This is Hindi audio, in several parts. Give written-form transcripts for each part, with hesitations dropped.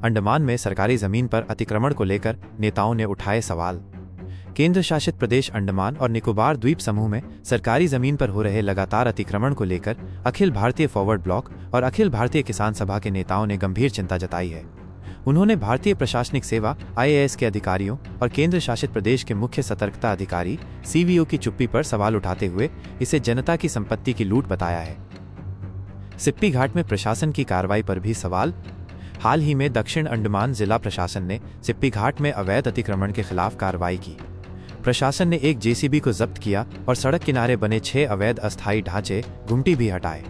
अंडमान में सरकारी जमीन पर अतिक्रमण को लेकर नेताओं ने उठाए सवाल। केंद्र शासित प्रदेश अंडमान और निकोबार द्वीप समूह में सरकारी जमीन पर हो रहे लगातार अतिक्रमण को लेकर अखिल भारतीय फॉरवर्ड ब्लॉक और अखिल भारतीय किसान सभा के नेताओं ने गंभीर चिंता जताई है। उन्होंने भारतीय प्रशासनिक सेवा (IAS) के अधिकारियों और केंद्र शासित प्रदेश के मुख्य सतर्कता अधिकारी CVO की चुप्पी पर सवाल उठाते हुए इसे जनता की संपत्ति की लूट बताया है। सिप्पी घाट में प्रशासन की कार्रवाई पर भी सवाल। हाल ही में दक्षिण अंडमान जिला प्रशासन ने सिप्पी घाट में अवैध अतिक्रमण के खिलाफ कार्रवाई की। प्रशासन ने एक JCB को जब्त किया और सड़क किनारे बने 6 अवैध अस्थायी ढांचे घुमटी भी हटाए।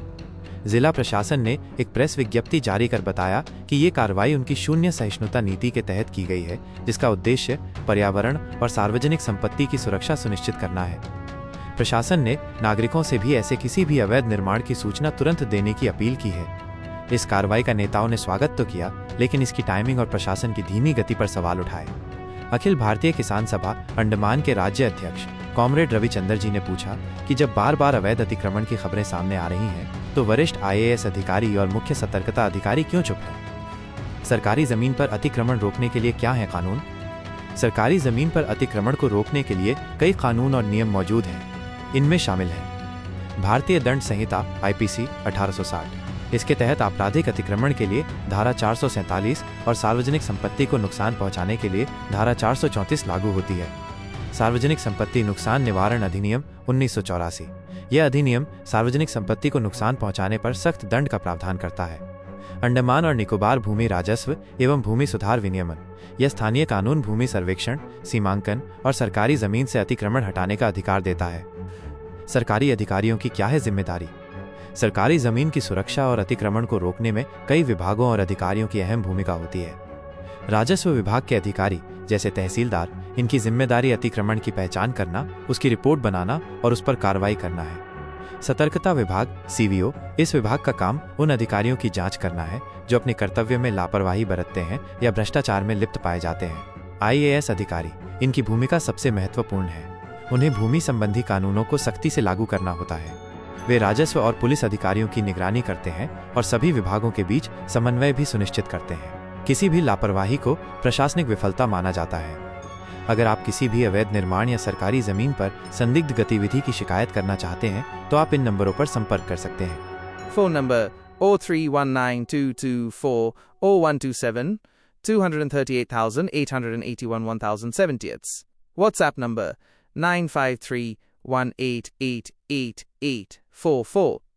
जिला प्रशासन ने एक प्रेस विज्ञप्ति जारी कर बताया कि ये कार्रवाई उनकी शून्य सहिष्णुता नीति के तहत की गई है, जिसका उद्देश्य पर्यावरण और सार्वजनिक संपत्ति की सुरक्षा सुनिश्चित करना है। प्रशासन ने नागरिकों से भी ऐसे किसी भी अवैध निर्माण की सूचना तुरंत देने की अपील की है। इस कार्रवाई का नेताओं ने स्वागत तो किया, लेकिन इसकी टाइमिंग और प्रशासन की धीमी गति पर सवाल उठाए। अखिल भारतीय किसान सभा अंडमान के राज्य अध्यक्ष कॉमरेड रविचंद्र जी ने पूछा कि जब बार बार अवैध अतिक्रमण की खबरें सामने आ रही हैं, तो वरिष्ठ IAS अधिकारी और मुख्य सतर्कता अधिकारी क्यों चुप हैं? सरकारी जमीन पर अतिक्रमण रोकने के लिए क्या है कानून? सरकारी जमीन पर अतिक्रमण को रोकने के लिए कई कानून और नियम मौजूद हैं। इनमें शामिल है भारतीय दंड संहिता IPC 1860। इसके तहत आपराधिक अतिक्रमण के लिए धारा 447 और सार्वजनिक संपत्ति को नुकसान पहुंचाने के लिए धारा 434 लागू होती है। सार्वजनिक संपत्ति नुकसान निवारण अधिनियम 1984। यह अधिनियम सार्वजनिक संपत्ति को नुकसान पहुंचाने पर सख्त दंड का प्रावधान करता है। अंडमान और निकोबार भूमि राजस्व एवं भूमि सुधार विनियमन। यह स्थानीय कानून भूमि सर्वेक्षण, सीमांकन और सरकारी जमीन से अतिक्रमण हटाने का अधिकार देता है। सरकारी अधिकारियों की क्या है जिम्मेदारी? सरकारी जमीन की सुरक्षा और अतिक्रमण को रोकने में कई विभागों और अधिकारियों की अहम भूमिका होती है। राजस्व विभाग के अधिकारी जैसे तहसीलदार, इनकी जिम्मेदारी अतिक्रमण की पहचान करना, उसकी रिपोर्ट बनाना और उस पर कार्रवाई करना है। सतर्कता विभाग CVO, इस विभाग का काम उन अधिकारियों की जांच करना है जो अपने कर्तव्य में लापरवाही बरतते हैं या भ्रष्टाचार में लिप्त पाए जाते हैं। IAS अधिकारी, इनकी भूमिका सबसे महत्वपूर्ण है। उन्हें भूमि संबंधी कानूनों को सख्ती से लागू करना होता है। वे राजस्व और पुलिस अधिकारियों की निगरानी करते हैं और सभी विभागों के बीच समन्वय भी सुनिश्चित करते हैं। किसी भी लापरवाही को प्रशासनिक विफलता माना जाता है। अगर आप किसी भी अवैध निर्माण या सरकारी जमीन पर संदिग्ध गतिविधि की शिकायत करना चाहते हैं, तो आप इन नंबरों पर संपर्क कर सकते हैं। Phone number 031922401227 238,881 1070. WhatsApp number 95318888844.